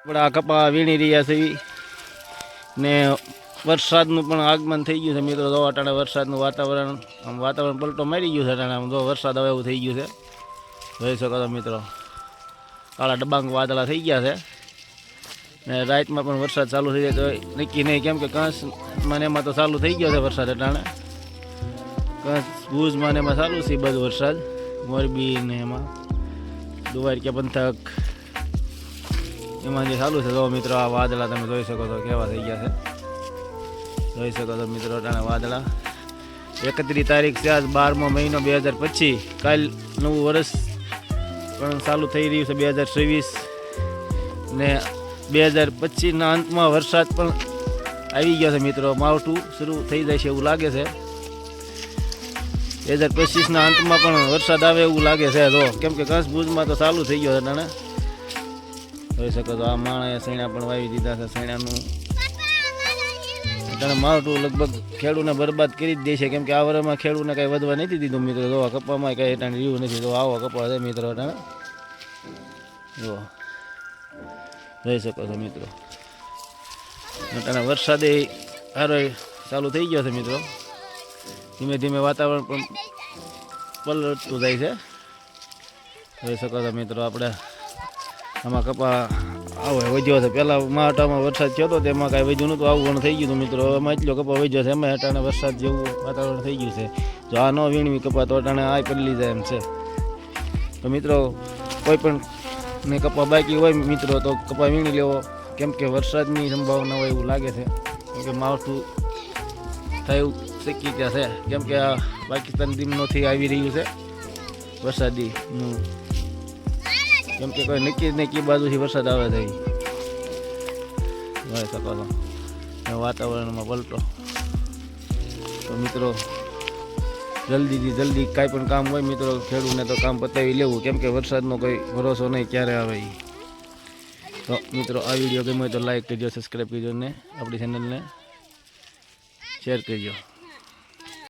આપણે આ કપા વીણી રહ્યા છે ને વરસાદનું પણ આગમન થઈ ગયું છે મિત્રો. જો અટાણે વરસાદનું વાતાવરણ પલટો મારી ગયું છે. અટાણે આમ જો વરસાદ હવે એવું થઈ ગયું છે, જોઈ શકો છો મિત્રો. કાળા ડબાંગ વાદળા થઈ ગયા છે ને રાતમાં પણ વરસાદ ચાલુ થઈ જાય તો નક્કી નહીં, કેમ કે કંસમાં એમાં તો ચાલુ થઈ ગયો છે વરસાદ. અટાણે કંસ ભુજમાં ને એમાં ચાલુ છે બધું વરસાદ, મોરબી ને એમાં દ્વારકા પંથક એમાં જે ચાલુ છે. જો મિત્રો આ વાદળા તમે જોઈ શકો છો કેવા થઈ ગયા છે, જોઈ શકો છો મિત્રો. અટાણે વાદળા 31 તારીખ છે, આજ 12મો મહિનો 2025. કાલ નવું વર્ષ પણ ચાલુ થઈ રહ્યું છે 2026 ને 2025ના અંતમાં વરસાદ પણ આવી ગયો છે મિત્રો. માવઠું શરૂ થઈ જાય છે એવું લાગે છે. 2025ના અંતમાં પણ વરસાદ આવે એવું લાગે છે. જો કેમ કે કંસ ભુજમાં તો ચાલુ થઈ ગયો છે અટાણે, જોઈ શકો છો. આ માણસે સૈણા પણ વાવી દીધા છે. સૈણાનું અટાણે માવઠું લગભગ ખેડૂને બરબાદ કરી જ દે છે, કેમ કે આ વર્ષમાં ખેડૂને કાંઈ વધવા નથી દીધું મિત્રો. જો કપામાં કાંઈ અટાણે રહ્યું નથી. તો આવો કપા છે મિત્રો અટાણે, જો જોઈ શકો છો મિત્રો. અટાણે વરસાદે સારો ચાલુ થઈ ગયો છે મિત્રો. ધીમે ધીમે વાતાવરણ પણ પલટતું જાય છે, જોઈ શકો છો મિત્રો. આપણે આમાં કપા આવો વધ્યો છે. પહેલાં માટામાં વરસાદ થયો હતો તેમાં કાંઈ વધ્યું નહોતું, આવું ઘણું થઈ ગયું હતું મિત્રો. એમાં એટલો કપા વધ્યો છે, એમાં અટાણે વરસાદ જેવું વાતાવરણ થઈ ગયું છે. જો આ ન વીણવી કપા તો અટાણે આ પલળી જાય એમ છે. તો મિત્રો કોઈ પણ ને કપા બાકી હોય મિત્રો તો કપા વીણી લેવો, કેમ કે વરસાદની સંભાવના હોય એવું લાગે છે. કેમ કે માવઠું થયું શક્યતા છે, કેમ કે આ પાકિસ્તાન દિનોથી આવી રહ્યું છે વરસાદીનું, કેમ કે કોઈ નક્કી જ નહીં કે બાજુથી વરસાદ આવે છે. જોઈ શકો છો વાતાવરણમાં પલટો. તો મિત્રો જલ્દીથી જલ્દી કાંઈ પણ કામ હોય મિત્રો ખેડૂતને તો કામ પતાવી લેવું, કેમ કે વરસાદનો કોઈ ભરોસો નહીં ક્યારે આવે. તો મિત્રો આ વિડીયો ગમ્યો તો લાઈક કરજો, સબસ્ક્રાઈબ કરજો ને આપણી ચેનલને શેર કરજો.